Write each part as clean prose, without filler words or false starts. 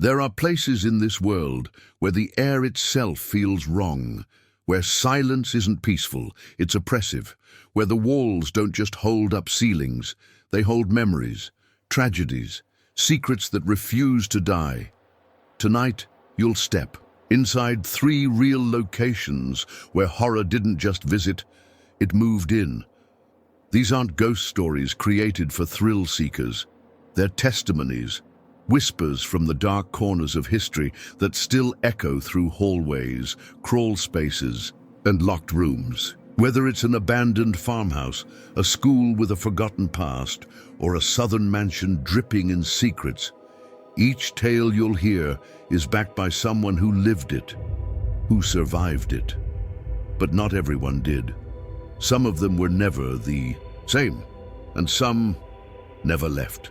There are places in this world where the air itself feels wrong, where silence isn't peaceful, it's oppressive, where the walls don't just hold up ceilings, they hold memories, tragedies, secrets that refuse to die. Tonight, you'll step inside 3 real locations where horror didn't just visit, it moved in. These aren't ghost stories created for thrill seekers. They're testimonies, whispers from the dark corners of history that still echo through hallways, crawl spaces, and locked rooms. Whether it's an abandoned farmhouse, a school with a forgotten past, or a southern mansion dripping in secrets, each tale you'll hear is backed by someone who lived it, who survived it. But not everyone did. Some of them were never the same, and some never left.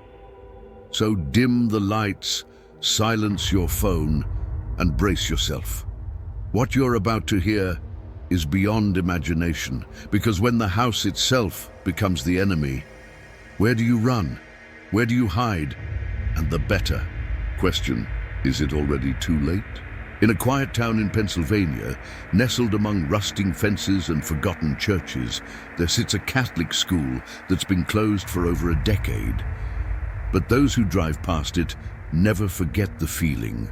So dim the lights, silence your phone, and brace yourself. What you're about to hear is beyond imagination, because when the house itself becomes the enemy, where do you run? Where do you hide? And the better question, is it already too late? In a quiet town in Pennsylvania, nestled among rusting fences and forgotten churches, there sits a Catholic school that's been closed for over a decade. But those who drive past it never forget the feeling,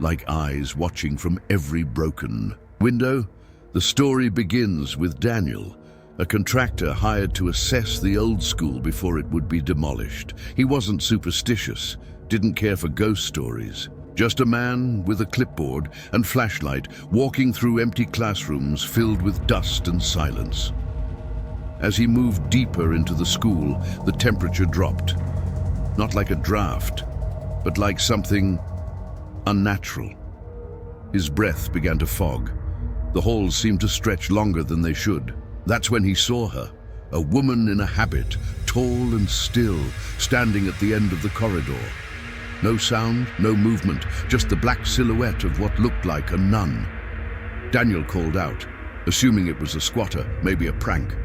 like eyes watching from every broken window. The story begins with Daniel, a contractor hired to assess the old school before it would be demolished. He wasn't superstitious, didn't care for ghost stories. Just a man with a clipboard and flashlight walking through empty classrooms filled with dust and silence. As he moved deeper into the school, the temperature dropped. Not like a draft, but like something unnatural. His breath began to fog. The halls seemed to stretch longer than they should. That's when he saw her, a woman in a habit, tall and still, standing at the end of the corridor. No sound, no movement, just the black silhouette of what looked like a nun. Daniel called out, assuming it was a squatter, maybe a prank.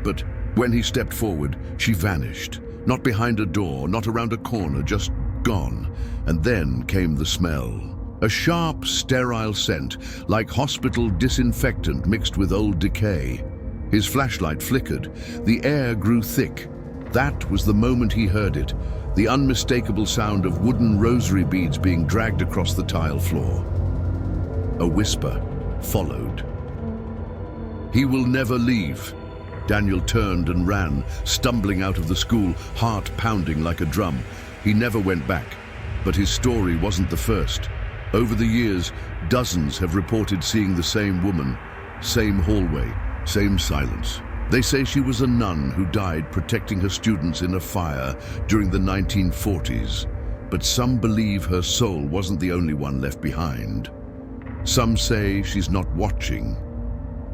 But when he stepped forward, she vanished. Not behind a door, not around a corner, just gone. And then came the smell. A sharp, sterile scent, like hospital disinfectant mixed with old decay. His flashlight flickered. The air grew thick. That was the moment he heard it. The unmistakable sound of wooden rosary beads being dragged across the tile floor. A whisper followed. "He will never leave." Daniel turned and ran, stumbling out of the school, heart pounding like a drum. He never went back, but his story wasn't the first. Over the years, dozens have reported seeing the same woman, same hallway, same silence. They say she was a nun who died protecting her students in a fire during the 1940s, but some believe her soul wasn't the only one left behind. Some say she's not watching,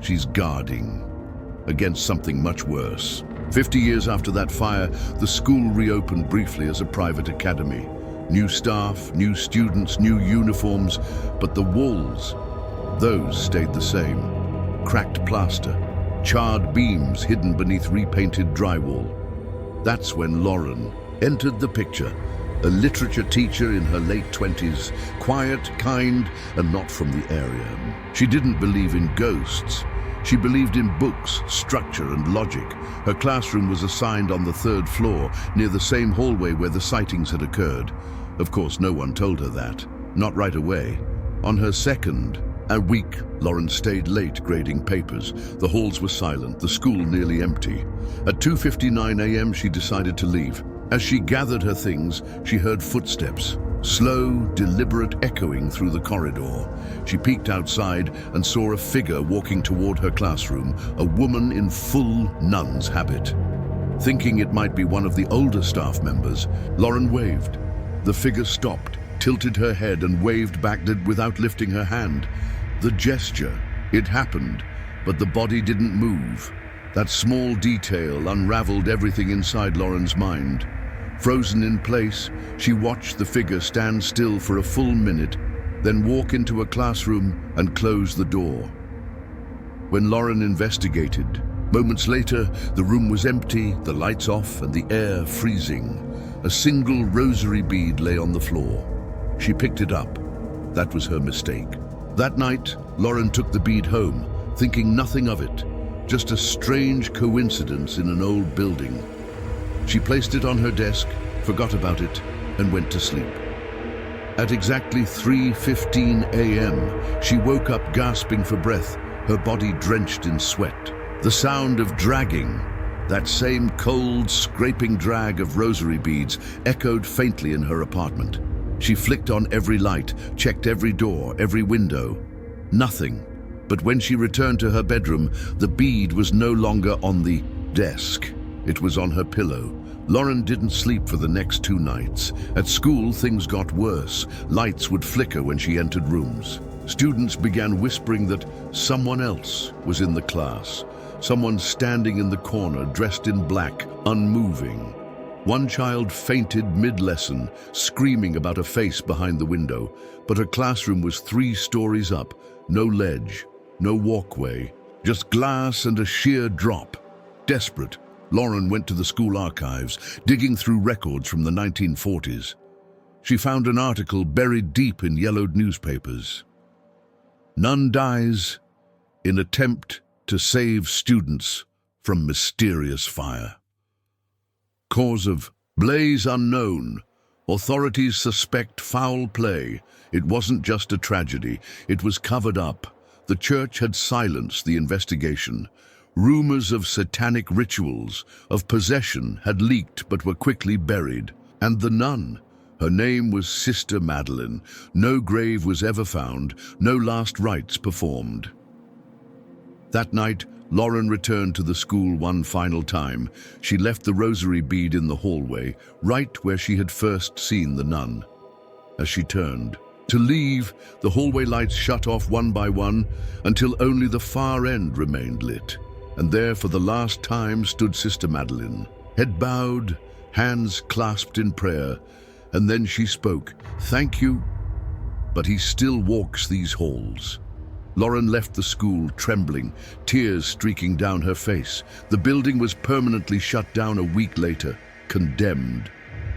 she's guarding against something much worse. 50 years after that fire, the school reopened briefly as a private academy. New staff, new students, new uniforms, but the walls, those stayed the same. Cracked plaster, charred beams hidden beneath repainted drywall. That's when Lauren entered the picture, a literature teacher in her late 20s, quiet, kind, and not from the area. She didn't believe in ghosts. She believed in books, structure, and logic. Her classroom was assigned on the 3rd floor, near the same hallway where the sightings had occurred. Of course, no one told her that. Not right away. On her second week, Lauren stayed late grading papers. The halls were silent, the school nearly empty. At 2:59 a.m., she decided to leave. As she gathered her things, she heard footsteps, slow, deliberate echoing through the corridor. She peeked outside and saw a figure walking toward her classroom, a woman in full nun's habit. Thinking it might be one of the older staff members, Lauren waved. The figure stopped, tilted her head and waved back without lifting her hand. The gesture, it happened, but the body didn't move. That small detail unraveled everything inside Lauren's mind. Frozen in place, she watched the figure stand still for a full minute, then walk into a classroom and close the door. When Lauren investigated, moments later, the room was empty, the lights off, and the air freezing. A single rosary bead lay on the floor. She picked it up. That was her mistake. That night, Lauren took the bead home, thinking nothing of it, just a strange coincidence in an old building. She placed it on her desk, forgot about it, and went to sleep. At exactly 3:15 a.m., she woke up gasping for breath, her body drenched in sweat. The sound of dragging, that same cold, scraping drag of rosary beads, echoed faintly in her apartment. She flicked on every light, checked every door, every window. Nothing. But when she returned to her bedroom, the bead was no longer on the desk. It was on her pillow. Lauren didn't sleep for the next 2 nights. At school, things got worse. Lights would flicker when she entered rooms. Students began whispering that someone else was in the class. Someone standing in the corner, dressed in black, unmoving. One child fainted mid-lesson, screaming about a face behind the window, but her classroom was 3 stories up, no ledge, no walkway, just glass and a sheer drop. Desperate, Lauren went to the school archives, digging through records from the 1940s. She found an article buried deep in yellowed newspapers. Nun dies in attempt to save students from mysterious fire. Cause of blaze unknown. Authorities suspect foul play. It wasn't just a tragedy, it was covered up. The church had silenced the investigation. Rumors of satanic rituals, of possession, had leaked but were quickly buried. And the nun, her name was Sister Madeline. No grave was ever found, no last rites performed. That night, Lauren returned to the school one final time. She left the rosary bead in the hallway, right where she had first seen the nun. As she turned to leave, the hallway lights shut off one by one until only the far end remained lit. And there for the last time stood Sister Madeline, head bowed, hands clasped in prayer. And then she spoke, "Thank you, but he still walks these halls." Lauren left the school trembling, tears streaking down her face. The building was permanently shut down a week later, condemned,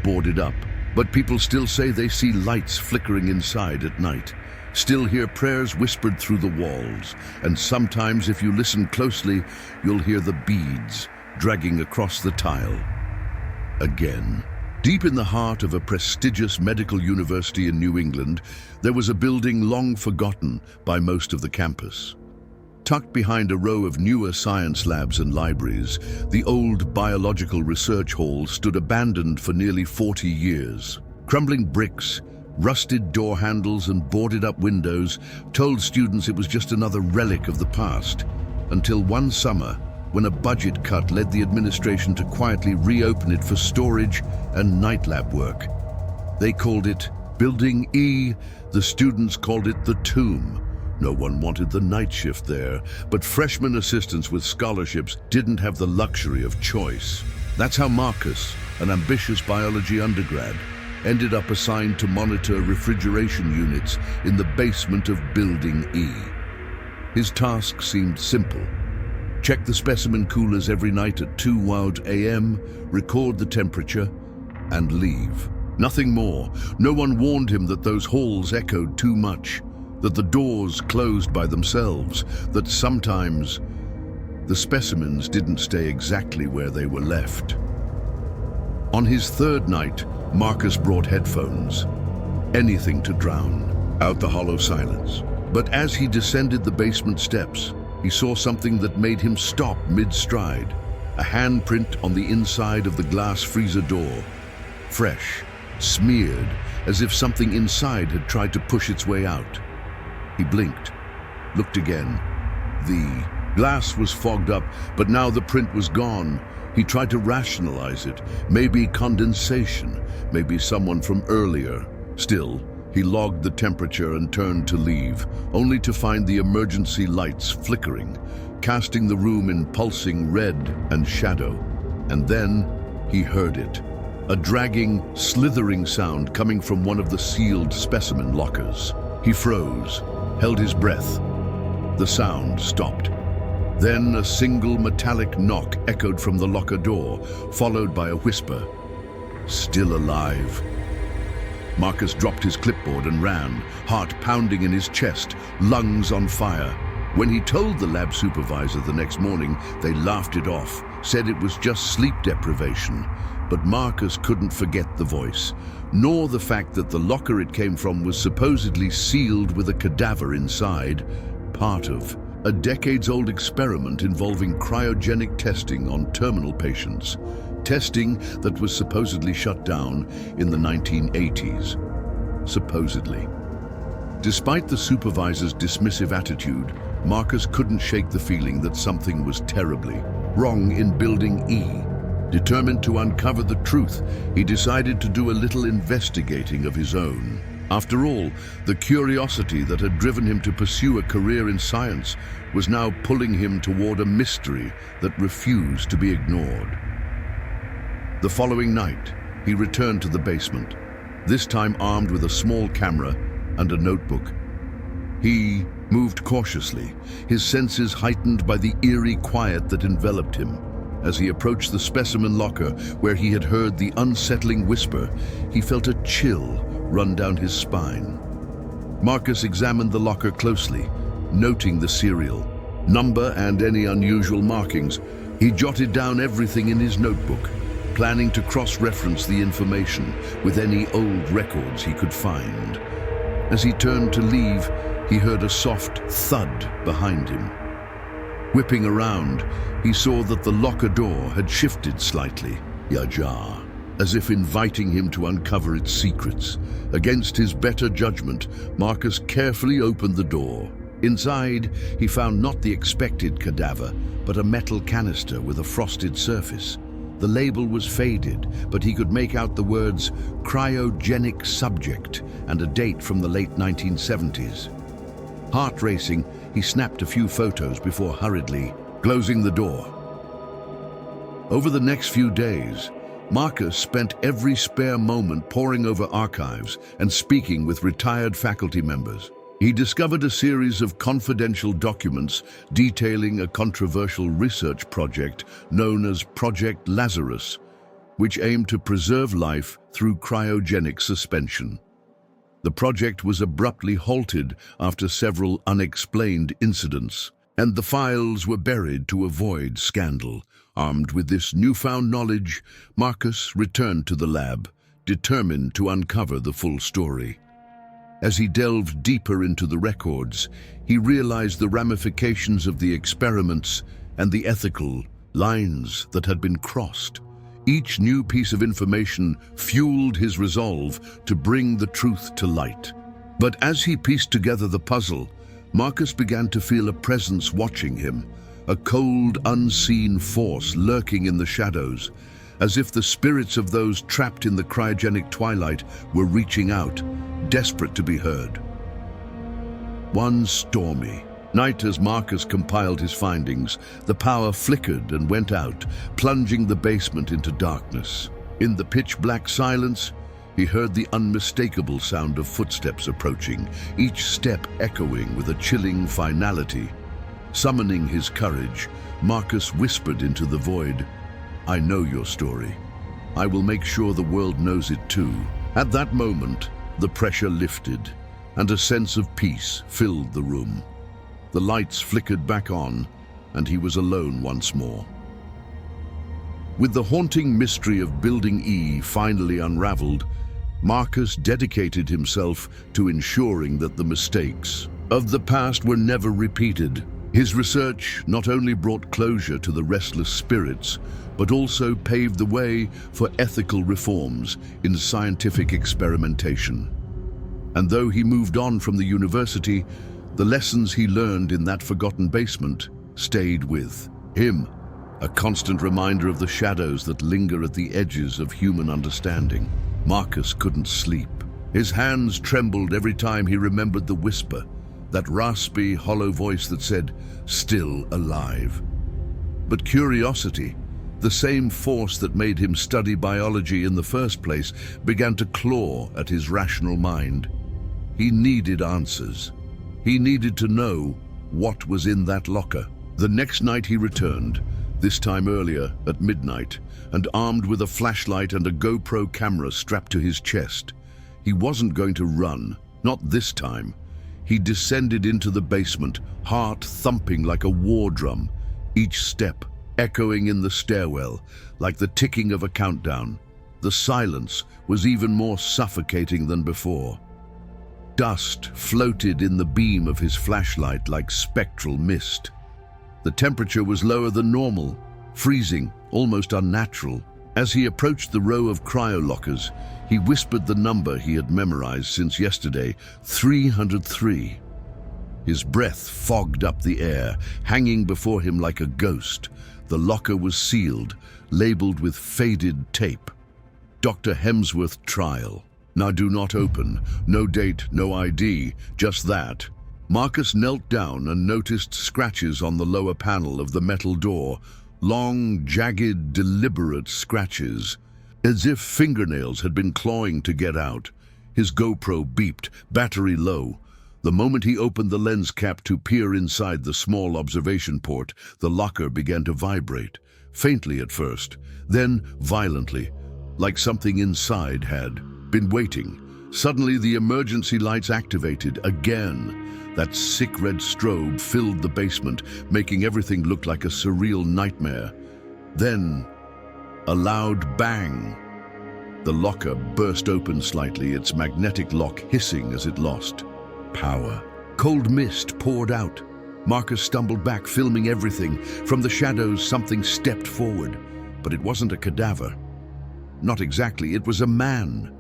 boarded up. But people still say they see lights flickering inside at night, still hear prayers whispered through the walls, and sometimes if you listen closely, you'll hear the beads dragging across the tile. Again. Deep in the heart of a prestigious medical university in New England, there was a building long forgotten by most of the campus. Tucked behind a row of newer science labs and libraries, the old biological research hall stood abandoned for nearly 40 years. Crumbling bricks, rusted door handles and boarded-up windows told students it was just another relic of the past, until one summer, when a budget cut led the administration to quietly reopen it for storage and night lab work. They called it Building E. The students called it the Tomb. No one wanted the night shift there, but freshman assistants with scholarships didn't have the luxury of choice. That's how Marcus, an ambitious biology undergrad, ended up assigned to monitor refrigeration units in the basement of Building E. His task seemed simple. Check the specimen coolers every night at 2 a.m., record the temperature, and leave. Nothing more. No one warned him that those halls echoed too much, that the doors closed by themselves, that sometimes the specimens didn't stay exactly where they were left. On his 3rd night, Marcus brought headphones. Anything to drown out the hollow silence. But as he descended the basement steps, he saw something that made him stop mid-stride. A handprint on the inside of the glass freezer door. Fresh, smeared, as if something inside had tried to push its way out. He blinked, looked again. The glass was fogged up, but now the print was gone. He tried to rationalize it. Maybe condensation, maybe someone from earlier. Still, he logged the temperature and turned to leave, only to find the emergency lights flickering, casting the room in pulsing red and shadow. And then he heard it, a dragging, slithering sound coming from one of the sealed specimen lockers. He froze, held his breath. The sound stopped. Then a single metallic knock echoed from the locker door, followed by a whisper, "Still alive." Marcus dropped his clipboard and ran, heart pounding in his chest, lungs on fire. When he told the lab supervisor the next morning, they laughed it off, said it was just sleep deprivation. But Marcus couldn't forget the voice, nor the fact that the locker it came from was supposedly sealed with a cadaver inside, part of a decades-old experiment involving cryogenic testing on terminal patients. Testing that was supposedly shut down in the 1980s. Supposedly. Despite the supervisor's dismissive attitude, Marcus couldn't shake the feeling that something was terribly wrong in Building E. Determined to uncover the truth, he decided to do a little investigating of his own. After all, the curiosity that had driven him to pursue a career in science was now pulling him toward a mystery that refused to be ignored. The following night, he returned to the basement, this time armed with a small camera and a notebook. He moved cautiously, his senses heightened by the eerie quiet that enveloped him. As he approached the specimen locker where he had heard the unsettling whisper, he felt a chill run down his spine. Marcus examined the locker closely, noting the serial number and any unusual markings. He jotted down everything in his notebook, planning to cross-reference the information with any old records he could find. As he turned to leave, he heard a soft thud behind him. Whipping around, he saw that the locker door had shifted slightly, ajar, as if inviting him to uncover its secrets. Against his better judgment, Marcus carefully opened the door. Inside, he found not the expected cadaver, but a metal canister with a frosted surface. The label was faded, but he could make out the words cryogenic subject and a date from the late 1970s. Heart racing, he snapped a few photos before hurriedly closing the door. Over the next few days, Marcus spent every spare moment poring over archives and speaking with retired faculty members. He discovered a series of confidential documents detailing a controversial research project known as Project Lazarus, which aimed to preserve life through cryogenic suspension. The project was abruptly halted after several unexplained incidents, and the files were buried to avoid scandal. Armed with this newfound knowledge, Marcus returned to the lab, determined to uncover the full story. As he delved deeper into the records, he realized the ramifications of the experiments and the ethical lines that had been crossed. Each new piece of information fueled his resolve to bring the truth to light. But as he pieced together the puzzle, Marcus began to feel a presence watching him, a cold, unseen force lurking in the shadows, as if the spirits of those trapped in the cryogenic twilight were reaching out, desperate to be heard. One stormy night, as Marcus compiled his findings, the power flickered and went out, plunging the basement into darkness. In the pitch-black silence, he heard the unmistakable sound of footsteps approaching, each step echoing with a chilling finality. Summoning his courage, Marcus whispered into the void, "I know your story. I will make sure the world knows it too." At that moment, the pressure lifted, and a sense of peace filled the room. The lights flickered back on, and he was alone once more. With the haunting mystery of Building E finally unraveled, Marcus dedicated himself to ensuring that the mistakes of the past were never repeated. His research not only brought closure to the restless spirits, but also paved the way for ethical reforms in scientific experimentation. And though he moved on from the university, the lessons he learned in that forgotten basement stayed with him, a constant reminder of the shadows that linger at the edges of human understanding. Marcus couldn't sleep. His hands trembled every time he remembered the whisper, that raspy, hollow voice that said, "Still alive." But curiosity, the same force that made him study biology in the first place, began to claw at his rational mind. He needed answers. He needed to know what was in that locker. The next night he returned, this time earlier at midnight, and armed with a flashlight and a GoPro camera strapped to his chest. He wasn't going to run, not this time. He descended into the basement, heart thumping like a war drum, each step echoing in the stairwell like the ticking of a countdown. The silence was even more suffocating than before. Dust floated in the beam of his flashlight like spectral mist. The temperature was lower than normal, freezing, almost unnatural. As he approached the row of cryo-lockers, he whispered the number he had memorized since yesterday, 303. His breath fogged up the air, hanging before him like a ghost. The locker was sealed, labeled with faded tape. Dr. Hemsworth trial. Now do not open. No date, no ID, just that. Marcus knelt down and noticed scratches on the lower panel of the metal door. Long, jagged, deliberate scratches, as if fingernails had been clawing to get out. His GoPro beeped, battery low. The moment he opened the lens cap to peer inside the small observation port, the locker began to vibrate, faintly at first, then violently, like something inside had been waiting. Suddenly the emergency lights activated again. That sick red strobe filled the basement, making everything look like a surreal nightmare. Then, a loud bang. The locker burst open slightly, its magnetic lock hissing as it lost power. Cold mist poured out. Marcus stumbled back, filming everything. From the shadows, something stepped forward. But it wasn't a cadaver. Not exactly, it was a man.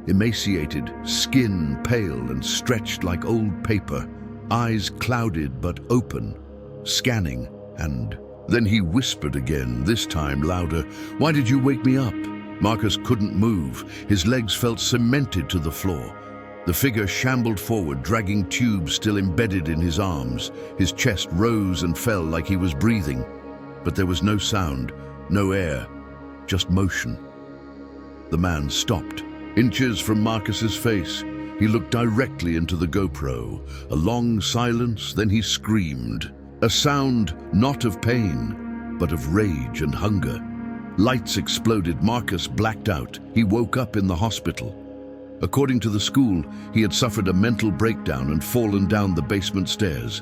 Emaciated, skin pale and stretched like old paper, eyes clouded but open, scanning, and then he whispered again, this time louder, "Why did you wake me up?" Marcus couldn't move. His legs felt cemented to the floor. The figure shambled forward, dragging tubes still embedded in his arms. His chest rose and fell like he was breathing. But there was no sound, no air, just motion. The man stopped. Inches from Marcus's face, he looked directly into the GoPro. A long silence, then he screamed. A sound not of pain, but of rage and hunger. Lights exploded. Marcus blacked out. He woke up in the hospital. According to the school, he had suffered a mental breakdown and fallen down the basement stairs.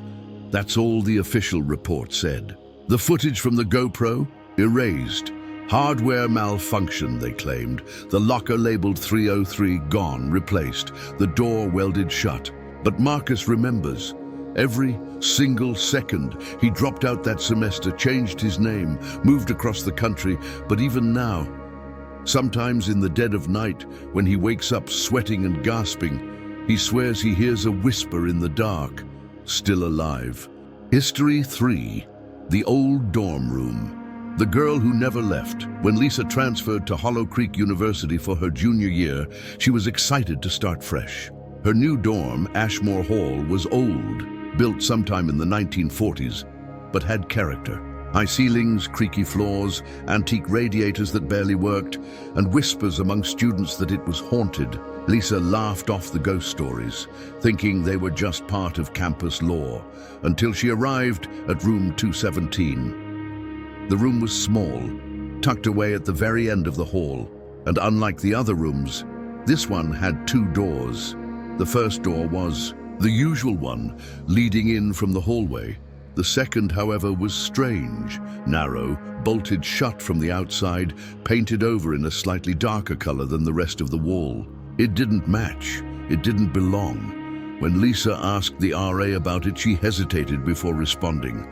That's all the official report said. The footage from the GoPro? Erased. Hardware malfunction, they claimed. The locker labeled 303 gone, replaced. The door welded shut. But Marcus remembers. Every single second. He dropped out that semester, changed his name, moved across the country. But even now, sometimes in the dead of night, when he wakes up sweating and gasping, he swears he hears a whisper in the dark, still alive. History 3, the old dorm room. The girl who never left. When Lisa transferred to Hollow Creek University for her junior year, she was excited to start fresh. Her new dorm, Ashmore Hall, was old, built sometime in the 1940s, but had character. High ceilings, creaky floors, antique radiators that barely worked, and whispers among students that it was haunted. Lisa laughed off the ghost stories, thinking they were just part of campus lore, until she arrived at room 217. The room was small, tucked away at the very end of the hall, and unlike the other rooms, this one had 2 doors. The first door was the usual one, leading in from the hallway. The second, however, was strange, narrow, bolted shut from the outside, painted over in a slightly darker color than the rest of the wall. It didn't match. It didn't belong. When Lisa asked the RA about it, she hesitated before responding.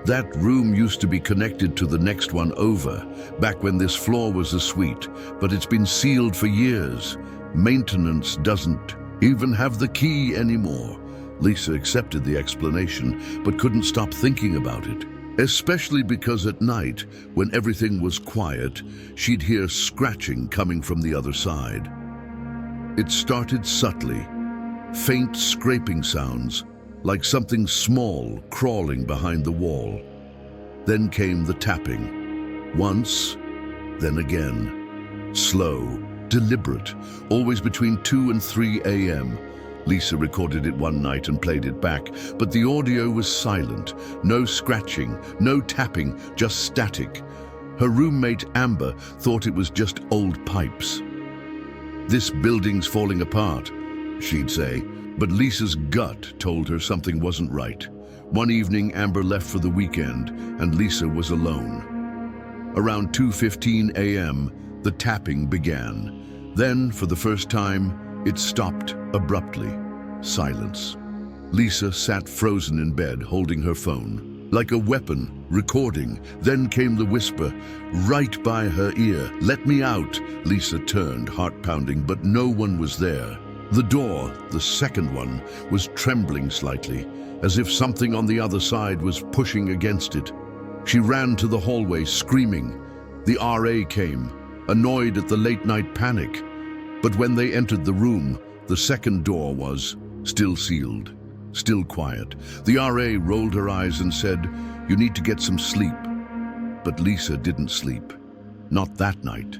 That room used to be connected to the next one over, back when this floor was a suite, but it's been sealed for years. Maintenance doesn't even have the key anymore. Lisa accepted the explanation, but couldn't stop thinking about it. Especially because at night, when everything was quiet, she'd hear scratching coming from the other side. It started subtly, faint scraping sounds, like something small crawling behind the wall. Then came the tapping. Once, then again. Slow, deliberate, always between 2 and 3 a.m. Lisa recorded it one night and played it back, but the audio was silent. No scratching, no tapping, just static. Her roommate, Amber, thought it was just old pipes. "This building's falling apart," she'd say. But Lisa's gut told her something wasn't right. One evening, Amber left for the weekend, and Lisa was alone. Around 2:15 a.m., the tapping began. Then, for the first time, it stopped abruptly. Silence. Lisa sat frozen in bed, holding her phone. Like a weapon, recording. Then came the whisper, right by her ear. "Let me out." Lisa turned, heart pounding, but no one was there. The door, the second one, was trembling slightly, as if something on the other side was pushing against it. She ran to the hallway, screaming. The RA came, annoyed at the late-night panic. But when they entered the room, the second door was still sealed, still quiet. The RA rolled her eyes and said, "You need to get some sleep." But Lisa didn't sleep. Not that night.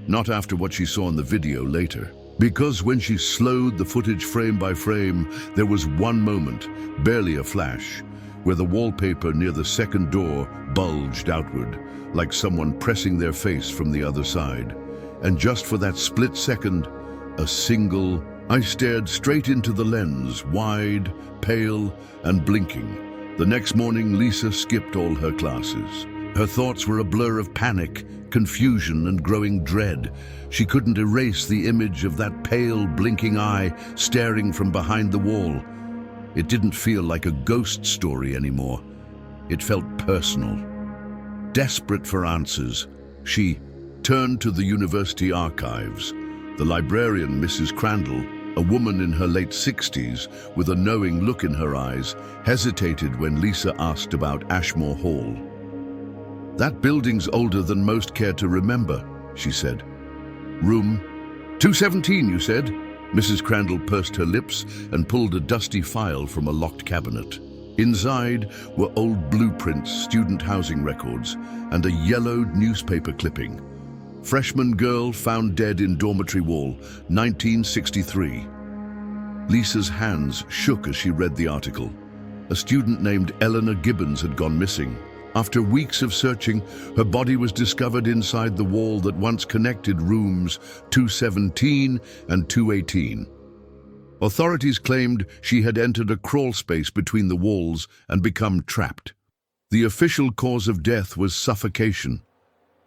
Not after what she saw in the video later. Because when she slowed the footage frame by frame, there was one moment, barely a flash, where the wallpaper near the second door bulged outward, like someone pressing their face from the other side. And just for that split second, I stared straight into the lens, wide, pale, and blinking. The next morning, Lisa skipped all her classes. Her thoughts were a blur of panic, confusion, and growing dread. She couldn't erase the image of that pale, blinking eye staring from behind the wall. It didn't feel like a ghost story anymore. It felt personal. Desperate for answers, she turned to the university archives. The librarian, Mrs. Crandall, a woman in her late 60s with a knowing look in her eyes, hesitated when Lisa asked about Ashmore Hall. "That building's older than most care to remember," she said. "Room 217, you said?" Mrs. Crandall pursed her lips and pulled a dusty file from a locked cabinet. Inside were old blueprints, student housing records, and a yellowed newspaper clipping. "Freshman girl found dead in dormitory wall, 1963. Lisa's hands shook as she read the article. A student named Eleanor Gibbons had gone missing. After weeks of searching, her body was discovered inside the wall that once connected rooms 217 and 218. Authorities claimed she had entered a crawl space between the walls and become trapped. The official cause of death was suffocation.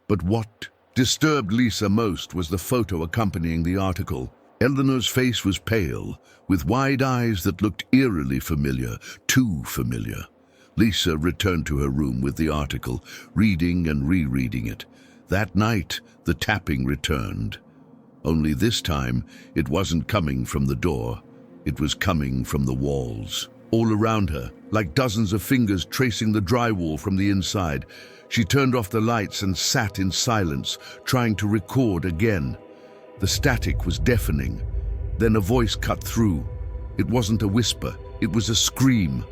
But what disturbed Lisa most was the photo accompanying the article. Eleanor's face was pale, with wide eyes that looked eerily familiar, too familiar. Lisa returned to her room with the article, reading and rereading it. That night, the tapping returned. Only this time, it wasn't coming from the door. It was coming from the walls. All around her, like dozens of fingers tracing the drywall from the inside. She turned off the lights and sat in silence, trying to record again. The static was deafening. Then a voice cut through. It wasn't a whisper, it was a scream.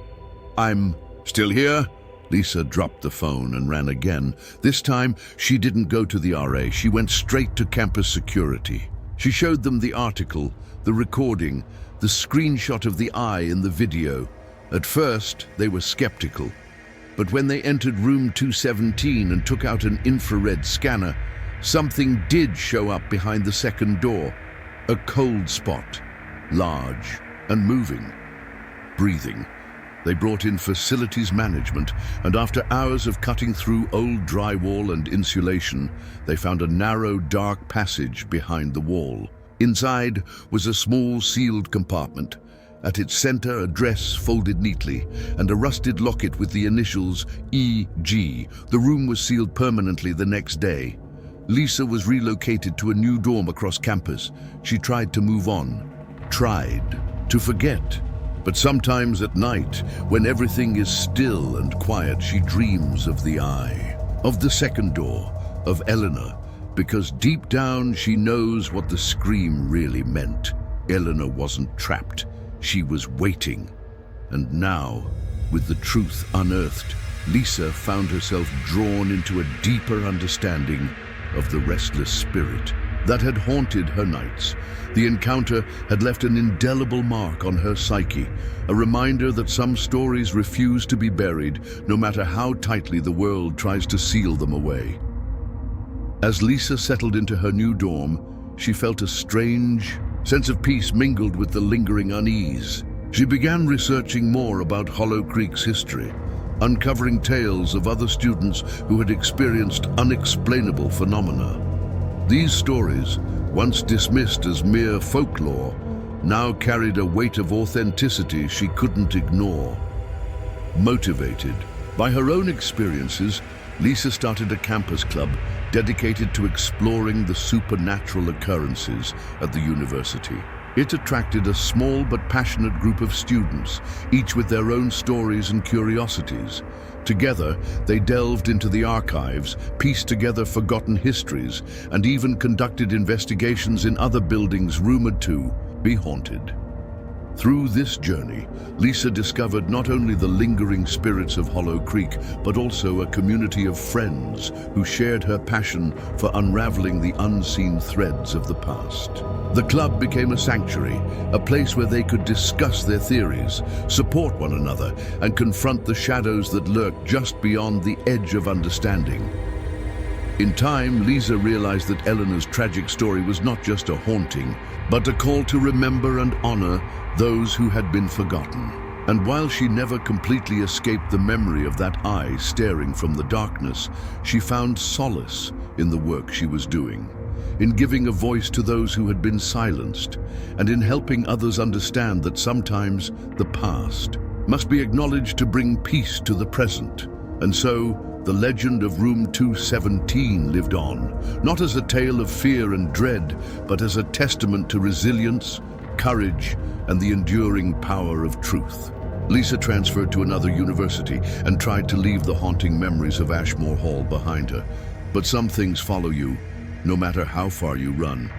"I'm still here?" Lisa dropped the phone and ran again. This time, she didn't go to the RA. She went straight to campus security. She showed them the article, the recording, the screenshot of the eye in the video. At first, they were skeptical. But when they entered room 217 and took out an infrared scanner, something did show up behind the second door. A cold spot, large and moving, breathing. They brought in facilities management, and after hours of cutting through old drywall and insulation, they found a narrow, dark passage behind the wall. Inside was a small sealed compartment. At its center, a dress folded neatly, and a rusted locket with the initials EG. The room was sealed permanently the next day. Lisa was relocated to a new dorm across campus. She tried to move on, tried to forget. But sometimes at night, when everything is still and quiet, she dreams of the eye, of the second door, of Eleanor, because deep down she knows what the scream really meant. Eleanor wasn't trapped. She was waiting. And now, with the truth unearthed, Lisa found herself drawn into a deeper understanding of the restless spirit that had haunted her nights. The encounter had left an indelible mark on her psyche, a reminder that some stories refuse to be buried, no matter how tightly the world tries to seal them away. As Lisa settled into her new dorm, she felt a strange sense of peace mingled with the lingering unease. She began researching more about Hollow Creek's history, uncovering tales of other students who had experienced unexplainable phenomena. These stories, once dismissed as mere folklore, now carried a weight of authenticity she couldn't ignore. Motivated by her own experiences, Lisa started a campus club dedicated to exploring the supernatural occurrences at the university. It attracted a small but passionate group of students, each with their own stories and curiosities. Together, they delved into the archives, pieced together forgotten histories, and even conducted investigations in other buildings rumored to be haunted. Through this journey, Lisa discovered not only the lingering spirits of Hollow Creek, but also a community of friends who shared her passion for unraveling the unseen threads of the past. The club became a sanctuary, a place where they could discuss their theories, support one another, and confront the shadows that lurked just beyond the edge of understanding. In time, Lisa realized that Eleanor's tragic story was not just a haunting, but a call to remember and honor those who had been forgotten. And while she never completely escaped the memory of that eye staring from the darkness, she found solace in the work she was doing, in giving a voice to those who had been silenced, and in helping others understand that sometimes the past must be acknowledged to bring peace to the present. And so, the legend of Room 217 lived on, not as a tale of fear and dread, but as a testament to resilience, courage, and the enduring power of truth. Lisa transferred to another university and tried to leave the haunting memories of Ashmore Hall behind her. But some things follow you, no matter how far you run.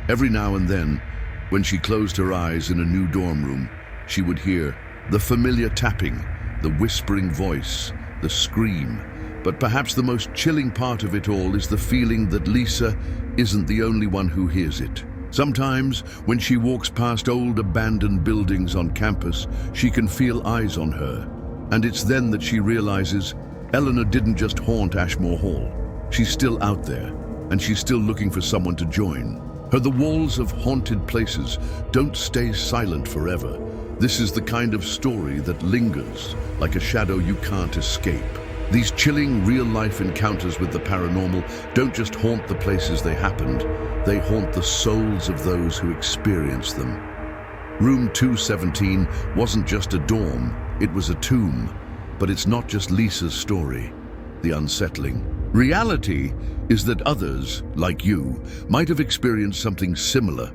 Every now and then, when she closed her eyes in a new dorm room, she would hear the familiar tapping, the whispering voice, the scream. But perhaps the most chilling part of it all is the feeling that Lisa isn't the only one who hears it. Sometimes, when she walks past old abandoned buildings on campus, she can feel eyes on her. And it's then that she realizes Eleanor didn't just haunt Ashmore Hall. She's still out there, and she's still looking for someone to join her. The walls of haunted places don't stay silent forever. This is the kind of story that lingers, like a shadow you can't escape. These chilling, real-life encounters with the paranormal don't just haunt the places they happened, they haunt the souls of those who experienced them. Room 217 wasn't just a dorm, it was a tomb. But it's not just Lisa's story. The unsettling reality is that others, like you, might have experienced something similar.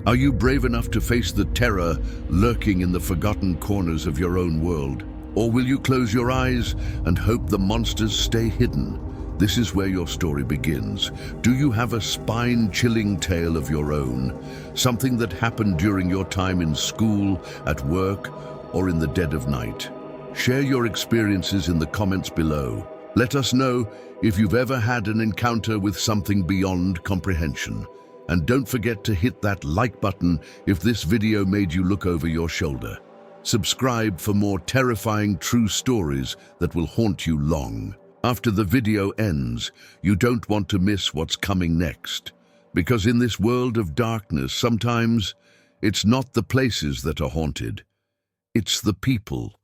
Are you brave enough to face the terror lurking in the forgotten corners of your own world? Or will you close your eyes and hope the monsters stay hidden? This is where your story begins. Do you have a spine-chilling tale of your own? Something that happened during your time in school, at work, or in the dead of night? Share your experiences in the comments below. Let us know if you've ever had an encounter with something beyond comprehension. And don't forget to hit that like button if this video made you look over your shoulder. Subscribe for more terrifying true stories that will haunt you long. After the video ends, you don't want to miss what's coming next. Because in this world of darkness, sometimes it's not the places that are haunted, it's the people